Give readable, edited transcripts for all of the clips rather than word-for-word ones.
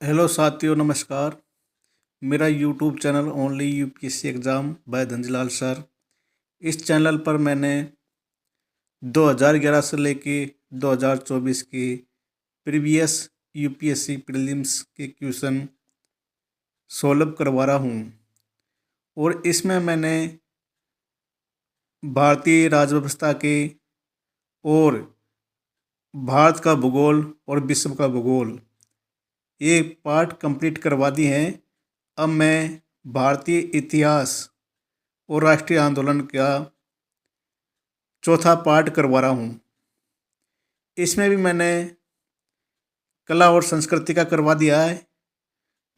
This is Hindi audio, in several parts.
हेलो साथियों, नमस्कार। मेरा YouTube channel only UPSC exam by Dhanjilal sir. इस चैनल पर मैंने 2011 से लेके 2024 के प्रीवियस यूपीएससी प्रीलिम्स के क्वेश्चन सॉल्व करवा रहा हूँ और इसमें मैंने भारतीय राज्य व्यवस्था के और भारत का भूगोल और विश्व का भूगोल ये पार्ट कंप्लीट करवा दी हैं। अब मैं भारतीय इतिहास और राष्ट्रीय आंदोलन का चौथा पार्ट करवा रहा हूँ। इसमें भी मैंने कला और संस्कृति का करवा दिया है।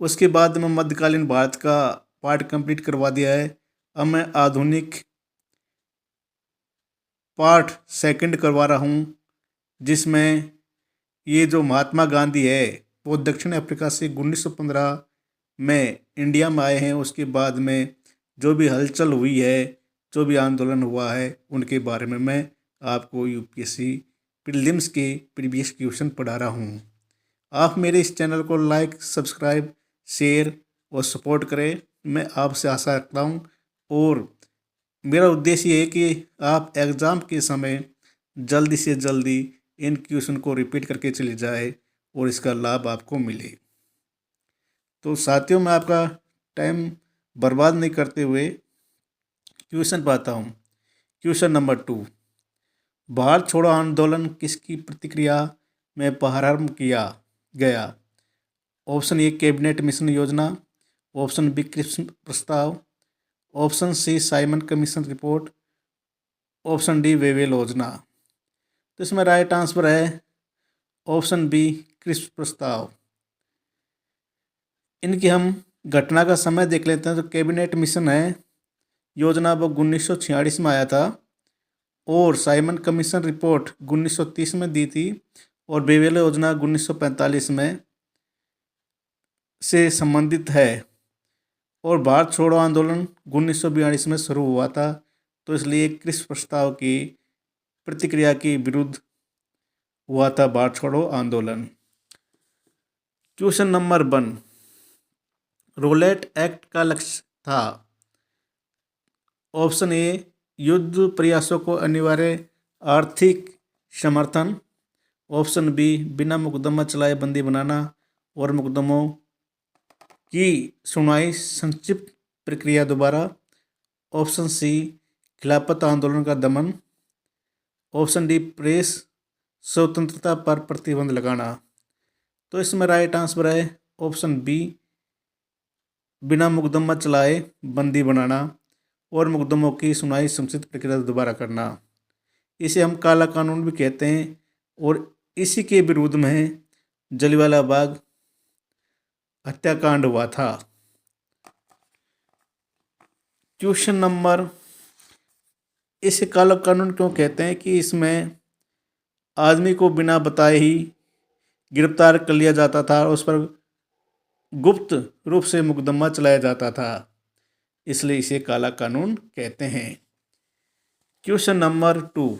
उसके बाद मैं मध्यकालीन भारत का पार्ट कंप्लीट करवा दिया है। अब मैं आधुनिक पार्ट सेकंड करवा रहा हूँ, जिसमें ये जो महात्मा गांधी है वो दक्षिण अफ्रीका से 1915 में इंडिया में आए हैं। उसके बाद में जो भी हलचल हुई है, जो भी आंदोलन हुआ है, उनके बारे में मैं आपको यूपीएससी प्रीलिम्स के प्रीवियस क्वेश्चन पढ़ा रहा हूँ। आप मेरे इस चैनल को लाइक, सब्सक्राइब, शेयर और सपोर्ट करें, मैं आपसे आशा रखता हूँ। और मेरा उद्देश्य ये है कि आप एग्ज़ाम के समय जल्दी से जल्दी इन क्वेश्चन को रिपीट करके चले जाए और इसका लाभ आपको मिले। तो साथियों, मैं आपका टाइम बर्बाद नहीं करते हुए क्वेश्चन पाता हूँ। क्वेश्चन नंबर 2, भारत छोड़ो आंदोलन किसकी प्रतिक्रिया में प्रारंभ किया गया? ऑप्शन ए कैबिनेट मिशन योजना, ऑप्शन बी क्रिप्स प्रस्ताव, option C Simon commission report, option D Wavell योजना। तो इसमें राइट आंसर है ऑप्शन बी क्रिप्स प्रस्ताव। इनकी हम घटना का समय देख लेते हैं। तो कैबिनेट मिशन है योजना वो 1946 में आया था और साइमन कमीशन रिपोर्ट 1930 में दी थी और वेवेल योजना 1945 में से संबंधित है। और भारत छोड़ो आंदोलन 1942 में शुरू हुआ था, तो इसलिए क्रिप्स प्रस्ताव की प्रतिक्रिया के विरुद्ध हुआ था भारत छोड़ो आंदोलन। क्वेश्चन नंबर 1, रोलेट एक्ट का लक्ष्य था? ऑप्शन ए युद्ध प्रयासों को अनिवार्य आर्थिक समर्थन, ऑप्शन बी बिना मुकदमा चलाए बंदी बनाना और मुकदमों की सुनवाई संक्षिप्त प्रक्रिया दोबारा, ऑप्शन सी खिलाफत आंदोलन का दमन, ऑप्शन डी प्रेस स्वतंत्रता पर प्रतिबंध लगाना। तो इसमें राइट आंसर है ऑप्शन बी बिना मुकदमा चलाए बंदी बनाना और मुकदमों की सुनवाई संक्षिप्त प्रक्रिया दोबारा करना। इसे हम काला कानून भी कहते हैं और इसी के विरोध में जलियांवाला बाग हत्याकांड हुआ था। क्वेश्चन नंबर, इसे काला कानून क्यों कहते हैं कि इसमें आदमी को बिना बताए ही गिरफ्तार कर लिया जाता था और उस पर गुप्त रूप से मुकदमा चलाया जाता था, इसलिए इसे काला कानून कहते हैं। क्वेश्चन नंबर 2,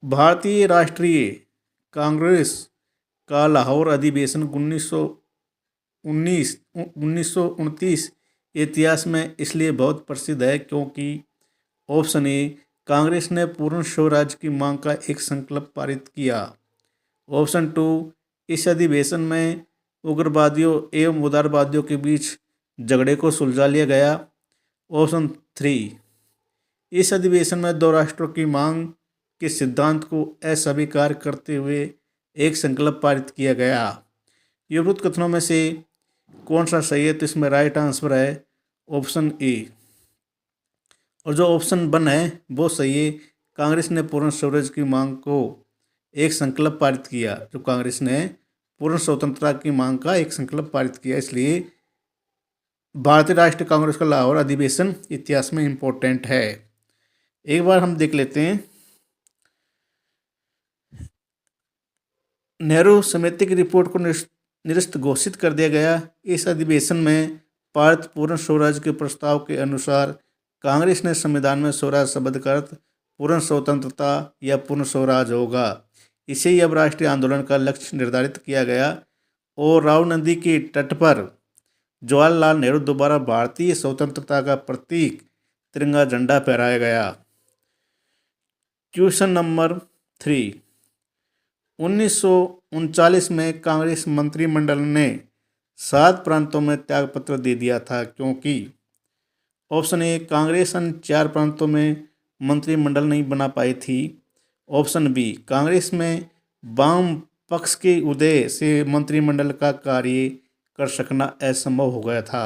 भारतीय राष्ट्रीय कांग्रेस का लाहौर अधिवेशन 1929 इतिहास में इसलिए बहुत प्रसिद्ध है क्योंकि ऑप्शन ए कांग्रेस ने पूर्ण स्वराज की मांग का एक संकल्प पारित किया, ऑप्शन 2 इस अधिवेशन में उग्रवादियों एवं उदारवादियों के बीच झगड़े को सुलझा लिया गया, ऑप्शन 3 इस अधिवेशन में दो राष्ट्रों की मांग के सिद्धांत को अस्वीकार करते हुए एक संकल्प पारित किया गया। युवृत कथनों में से कौन सा सही है? तो इसमें राइट आंसर है ऑप्शन ए, और जो ऑप्शन 1 है वो सही है। कांग्रेस ने पूर्ण स्वराज की मांग को एक संकल्प पारित किया, जो कांग्रेस ने पूर्ण स्वतंत्रता की मांग का एक संकल्प पारित किया, इसलिए भारतीय राष्ट्रीय कांग्रेस का लाहौर अधिवेशन इतिहास में इम्पोर्टेंट है। एक बार हम देख लेते हैं। नेहरू समिति की रिपोर्ट को निरस्त घोषित कर दिया गया। इस अधिवेशन में भारत पूर्ण स्वराज के प्रस्ताव के अनुसार कांग्रेस ने संविधान में स्वराज शब्द का अर्थ पूर्ण स्वतंत्रता या पूर्ण स्वराज होगा। इसे ही अब राष्ट्रीय आंदोलन का लक्ष्य निर्धारित किया गया और राव नदी के तट पर जवाहरलाल नेहरू द्वारा भारतीय स्वतंत्रता का प्रतीक तिरंगा झंडा फहराया गया। क्वेश्चन नंबर 3, 1939 में कांग्रेस मंत्रिमंडल ने 7 प्रांतों में त्यागपत्र दे दिया था क्योंकि ऑप्शन ए, कांग्रेस अन्य 4 प्रांतों में मंत्रिमंडल नहीं बना पाई थी। ऑप्शन बी, कांग्रेस में वाम पक्ष के उदय से मंत्रिमंडल का कार्य कर सकना असंभव हो गया था।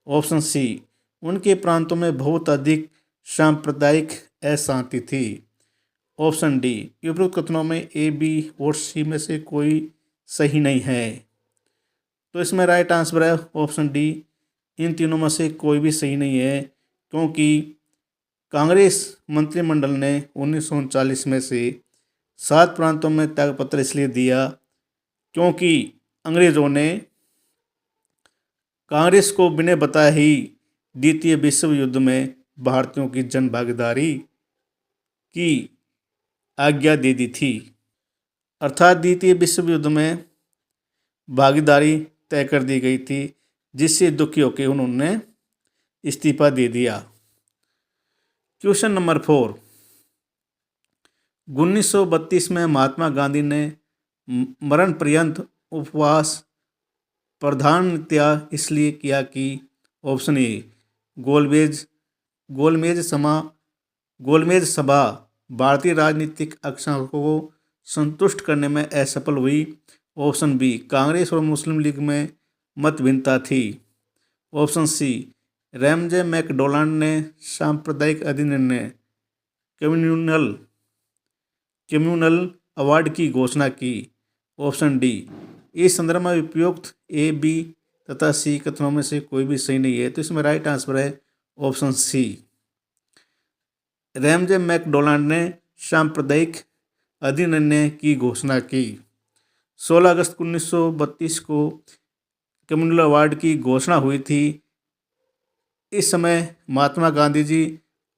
ऑप्शन सी, उनके प्रांतों में बहुत अधिक सांप्रदायिक अशांति थी। ऑप्शन डी, उपरोक्त कथनों में ए, बी और सी में से कोई सही नहीं है। तो इसमें राइट आंसर है ऑप्शन डी, इन तीनों में से कोई भी सही नहीं है, क्योंकि कांग्रेस मंत्रिमंडल ने 1939 में से 7 प्रांतों में त्यागपत्र इसलिए दिया क्योंकि अंग्रेज़ों ने कांग्रेस को बिना बताए ही द्वितीय विश्व युद्ध में भारतीयों की जन भागीदारी की आज्ञा दे दी थी। अर्थात द्वितीय विश्व युद्ध में भागीदारी तय कर दी गई थी, जिससे दुखी होकर उन्होंने इस्तीफा दे दिया। क्वेश्चन नंबर 4, 1932 में महात्मा गांधी ने मरण पर्यंत उपवास प्रधानतया इसलिए किया कि ऑप्शन ए, गोलमेज सभा भारतीय राजनीतिक आकांक्षाओं को संतुष्ट करने में असफल हुई। ऑप्शन बी, कांग्रेस और मुस्लिम लीग में मतभिन्नता थी। ऑप्शन सी, रैमजे मैकडोनाल्ड ने सांप्रदायिक अधिनिर्णय कम्युनल अवार्ड की घोषणा की। ऑप्शन डी, इस संदर्भ में उपयुक्त ए, बी तथा सी कथनों में से कोई भी सही नहीं है। तो इसमें राइट आंसर है ऑप्शन सी, रैमजे मैकडोनाल्ड ने सांप्रदायिक अधिनिर्णय की घोषणा की। 16 अगस्त 1932 को कम्युनल अवार्ड की घोषणा हुई थी। इस समय महात्मा गांधी जी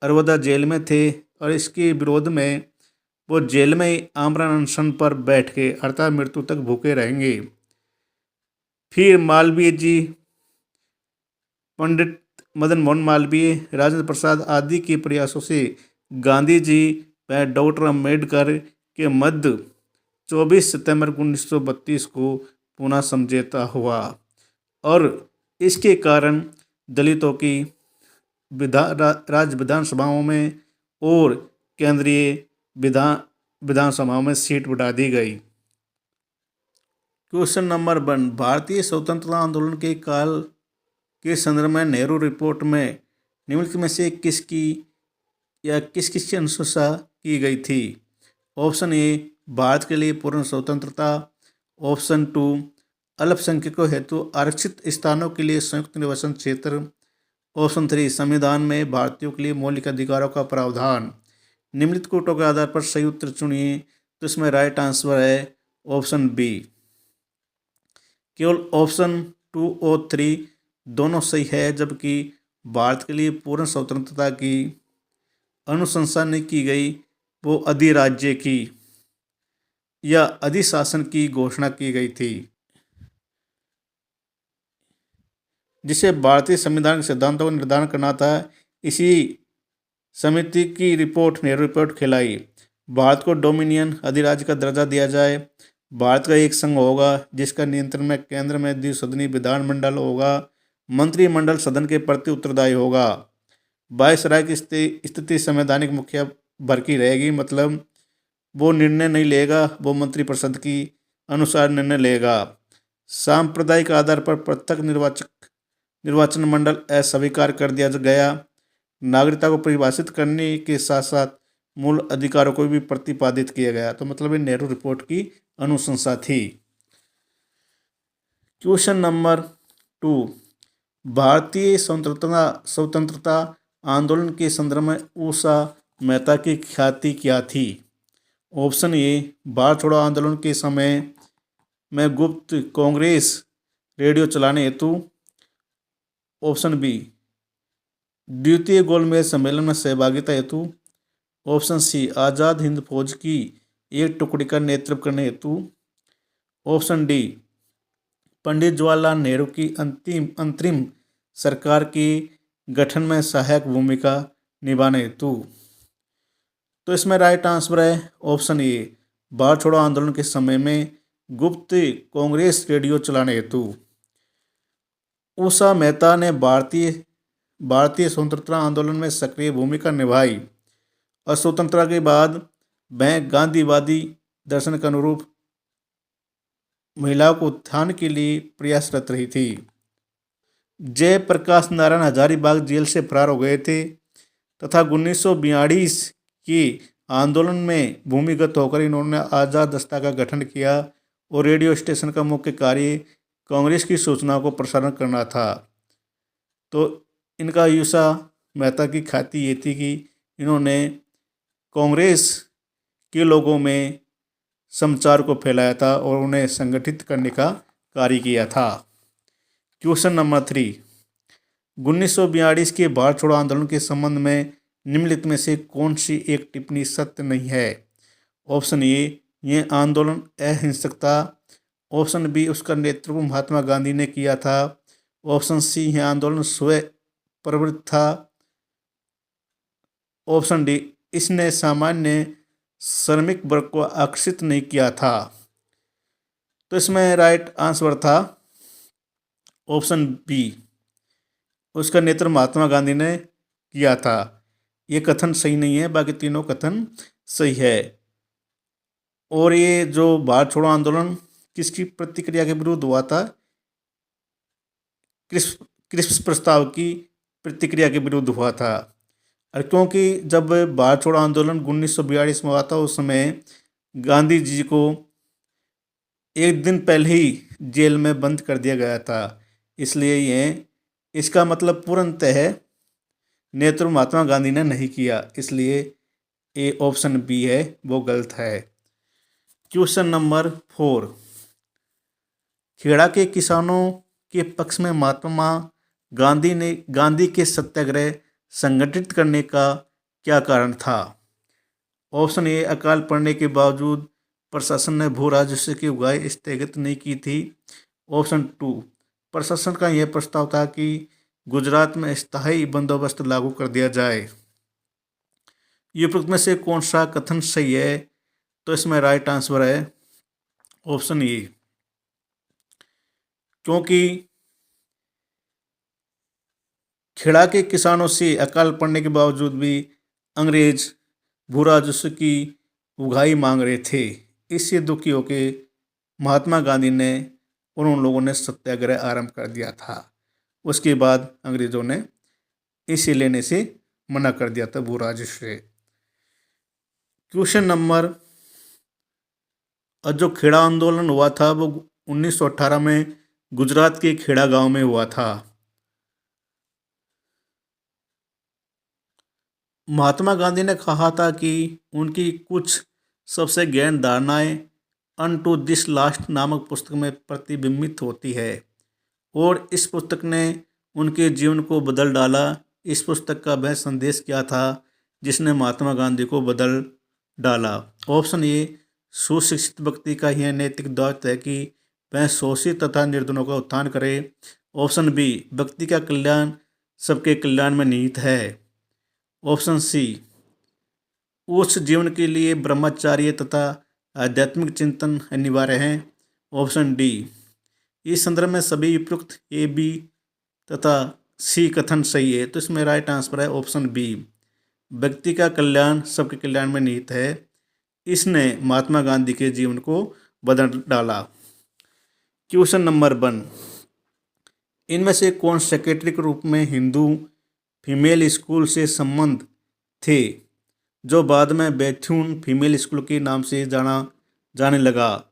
अरवदा जेल में थे और इसके विरोध में वो जेल में ही आमरण अनशन पर बैठ के अर्थात मृत्यु तक भूखे रहेंगे। फिर मालवीय जी, पंडित मदन मोहन मालवीय, राजेंद्र प्रसाद आदि के प्रयासों से गांधी जी व डॉक्टर अम्बेडकर के मध्य 24 सितंबर 1932 को पुनः समझौता हुआ और इसके कारण दलितों की राज्य विधानसभाओं में और केंद्रीय विधानसभाओं में सीट बढ़ा दी गई। क्वेश्चन नंबर 1, भारतीय स्वतंत्रता आंदोलन के काल के संदर्भ में नेहरू रिपोर्ट में निम्नलिखित में से किसकी अनुशंसा की गई थी। ऑप्शन ए, भारत के लिए पूर्ण स्वतंत्रता। ऑप्शन 2, अल्पसंख्यकों हेतु आरक्षित स्थानों के लिए संयुक्त निर्वाचन क्षेत्र। ऑप्शन 3, संविधान में भारतीयों के लिए मौलिक अधिकारों का प्रावधान। निम्नलिखित कोटों के आधार पर सही उत्तर चुनिए। तो इसमें राइट आंसर है ऑप्शन बी। केवल ऑप्शन 2 और 3 दोनों सही है, जबकि भारत के लिए पूर्ण स्वतंत्रता की अनुशंसा नहीं की गई, वो अधिराज्य की या अधिशासन की घोषणा की गई थी, जिसे भारतीय संविधान के सिद्धांतों का निर्धारण करना था। इसी समिति की रिपोर्ट नेहरू रिपोर्ट कहलाई। भारत को डोमिनियन अधिराज्य का दर्जा दिया जाए। भारत का एक संघ होगा जिसका नियंत्रण में केंद्र में द्विसदनीय विधानमंडल होगा। मंत्रिमंडल सदन के प्रति उत्तरदायी होगा। वायसराय की स्थिति संवैधानिक मुखिया भर की रहेगी, मतलब वो निर्णय नहीं लेगा, वो मंत्रिपरिषद की अनुसार निर्णय लेगा। सांप्रदायिक आधार पर पृथक निर्वाचन मंडल अस्वीकार कर दिया गया। नागरिकता को परिभाषित करने के साथ साथ मूल अधिकारों को भी प्रतिपादित किया गया। तो मतलब ये नेहरू रिपोर्ट की अनुशंसा थी। क्वेश्चन नंबर 2, भारतीय स्वतंत्रता आंदोलन के संदर्भ में उषा मेहता की ख्याति क्या थी। ऑप्शन ए, भारत छोड़ो आंदोलन के समय में गुप्त कांग्रेस रेडियो चलाने हेतु। ऑप्शन बी, द्वितीय गोलमेज सम्मेलन में सहभागिता हेतु। ऑप्शन सी, आज़ाद हिंद फौज की एक टुकड़ी का नेतृत्व करने हेतु। ऑप्शन डी, पंडित जवाहरलाल नेहरू की अंतरिम सरकार की गठन में सहायक भूमिका निभाने हेतु। तो इसमें राइट आंसर है ऑप्शन ए, भारत छोड़ो आंदोलन के समय में गुप्त कांग्रेस रेडियो चलाने हेतु। उषा मेहता ने भारतीय स्वतंत्रता आंदोलन में सक्रिय भूमिका निभाई और स्वतंत्रता के बाद वह गांधीवादी दर्शन के अनुरूप महिलाओं को उत्थान के लिए प्रयासरत रही थी। जयप्रकाश नारायण हजारीबाग जेल से फरार हो गए थे तथा 1942 की आंदोलन में भूमिगत होकर इन्होंने आज़ाद दस्ता का गठन किया और रेडियो स्टेशन का मुख्य कार्य कांग्रेस की सूचनाओं को प्रसारण करना था। तो इनका उषा मेहता की ख्याति ये थी कि इन्होंने कांग्रेस के लोगों में समाचार को फैलाया था और उन्हें संगठित करने का कार्य किया था। क्वेश्चन नंबर 3, 1942 के भारत छोड़ो आंदोलन के संबंध में निम्नलिखित में से कौन सी एक टिप्पणी सत्य नहीं है। ऑप्शन ए, यह आंदोलन अहिंसक था। ऑप्शन बी, उसका नेतृत्व महात्मा गांधी ने किया था। ऑप्शन सी, यह आंदोलन स्वयं प्रवृत्त था। ऑप्शन डी, इसने सामान्य श्रमिक वर्ग को आकर्षित नहीं किया था। तो इसमें राइट आंसर था ऑप्शन बी, उसका नेतृत्व महात्मा गांधी ने किया था। ये कथन सही नहीं है, बाकी तीनों कथन सही है। और ये जो भारत छोड़ो आंदोलन किसकी प्रतिक्रिया के विरुद्ध हुआ था? क्रिप्स प्रस्ताव की प्रतिक्रिया के विरुद्ध हुआ था। और क्योंकि जब भारत छोड़ो आंदोलन 1942 में हुआ था उस समय गांधी जी को एक दिन पहले ही जेल में बंद कर दिया गया था, इसलिए इसका मतलब पूर्णतः है नेतृत्व महात्मा गांधी ने नहीं किया, इसलिए ए ऑप्शन बी है वो गलत है। क्वेश्चन नंबर 4, खेड़ा के किसानों के पक्ष में महात्मा गांधी के सत्याग्रह संगठित करने का क्या कारण था? ऑप्शन ए, अकाल पड़ने के बावजूद प्रशासन ने भू राजस्व की उगाही स्थगित नहीं की थी। ऑप्शन 2, प्रशासन का यह प्रस्ताव था कि गुजरात में स्थायी बंदोबस्त लागू कर दिया जाए। ये उपरोक्त में से कौन सा कथन सही है? तो इसमें राइट आंसर है ऑप्शन ए, क्योंकि खेड़ा के किसानों से अकाल पड़ने के बावजूद भी अंग्रेज भू राजस्व की उगाही मांग रहे थे। इससे दुखी होकर महात्मा गांधी ने और उन लोगों ने सत्याग्रह आरंभ कर दिया था। उसके बाद अंग्रेजों ने इसे लेने से मना कर दिया था भू राजस्व। क्वेश्चन नंबर, जो खेड़ा आंदोलन हुआ था वो 1918 में गुजरात के खेड़ा गांव में हुआ था। महात्मा गांधी ने कहा था कि उनकी कुछ सबसे गहन धारणाएं अनटू दिस लास्ट नामक पुस्तक में प्रतिबिंबित होती है और इस पुस्तक ने उनके जीवन को बदल डाला। इस पुस्तक का वह संदेश क्या था जिसने महात्मा गांधी को बदल डाला? ऑप्शन ए, सुशिक्षित व्यक्ति का यह नैतिक दायित्व है कि वह शोषित तथा निर्धनों का उत्थान करे। ऑप्शन बी, व्यक्ति का कल्याण सबके कल्याण में निहित है। ऑप्शन सी, उच्च जीवन के लिए ब्रह्मचार्य तथा आध्यात्मिक चिंतन अनिवार्य है। ऑप्शन डी, इस संदर्भ में सभी उपयुक्त ए, बी तथा सी कथन सही है। तो इसमें राइट आंसर है ऑप्शन बी, व्यक्ति का कल्याण सबके कल्याण में निहित है। इसने महात्मा गांधी के जीवन को बदल डाला। क्वेश्चन नंबर 1, इनमें से कौन सेक्रेटरी के रूप में हिंदू फीमेल स्कूल से संबंध थे जो बाद में बैथ्यून फीमेल स्कूल के नाम से जाने लगा?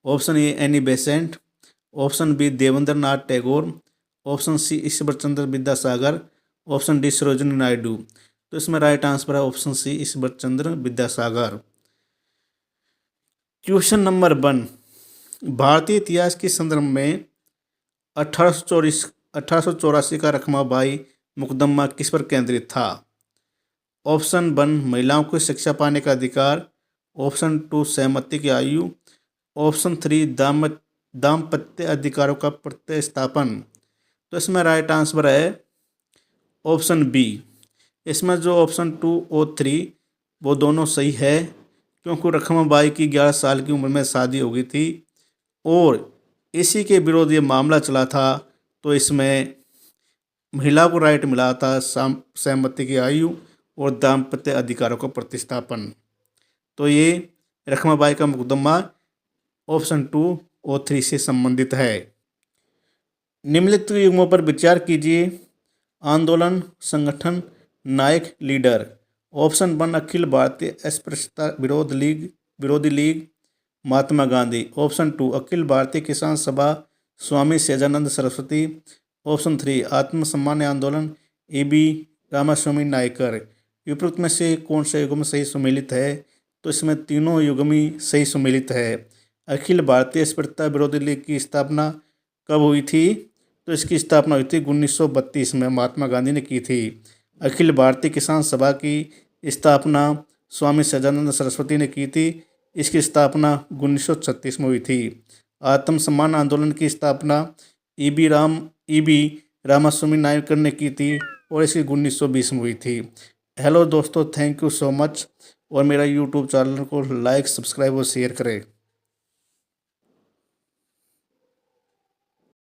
Option A, Annie Besant. Option B, Devendra Nath Tagore. Option C, Ishwar Chandra Vidyasagar. Option D, Sarojini Naidu. तो इसमें राइट आंसर है option C, Ishwar Chandra Vidyasagar. Question number 1, भारतीय इतिहास के संदर्भ में 1884 का रखमाबाई मुकदमा किस पर केंद्रित था? ऑप्शन 1, महिलाओं को शिक्षा पाने का अधिकार। ऑप्शन 2, सहमति की आयु। ऑप्शन 3, दाम्पत्य अधिकारों का प्रतिस्थापन। तो इसमें राइट आंसर है ऑप्शन बी। इसमें जो ऑप्शन 2 और 3 वो दोनों सही है, क्योंकि रखमाबाई की 11 साल की उम्र में शादी हो गई थी और इसी के विरोध ये मामला चला था। तो इसमें महिला को राइट मिला था सहमति की आयु और दाम्पत्य अधिकारों का प्रतिस्थापन। तो ये रखमाबाई का मुकदमा ऑप्शन 2 और 3 से संबंधित है। निम्नलिखित युग्मों पर विचार कीजिए। आंदोलन, संगठन, नायक, लीडर। ऑप्शन 1 अखिल भारतीय अस्पृश्यता विरोधी लीग महात्मा गांधी। ऑप्शन 2 अखिल भारतीय किसान सभा स्वामी सहजानंद सरस्वती। ऑप्शन 3 आत्मसम्मान आंदोलन AB रामास्वामी नायकर। उपरोक्त में से कौन सा युग्म सही सुमेलित है? तो इसमें तीनों युग्म ही सही सुमेलित है। अखिल भारतीय अस्पृश्यता विरोधी लीग की स्थापना कब हुई थी? तो इसकी स्थापना हुई थी 1932 में, महात्मा गांधी ने की थी। अखिल भारतीय किसान सभा की स्थापना स्वामी सहजानंद सरस्वती ने की थी। इसकी स्थापना 1936 में हुई थी। आत्मसम्मान आंदोलन की स्थापना EB रामास्वामी नायकर ने की थी और इसकी 1920 में हुई थी। हेलो दोस्तों, थैंक यू सो मच। और मेरा यूट्यूब चैनल को लाइक, सब्सक्राइब और शेयर करें।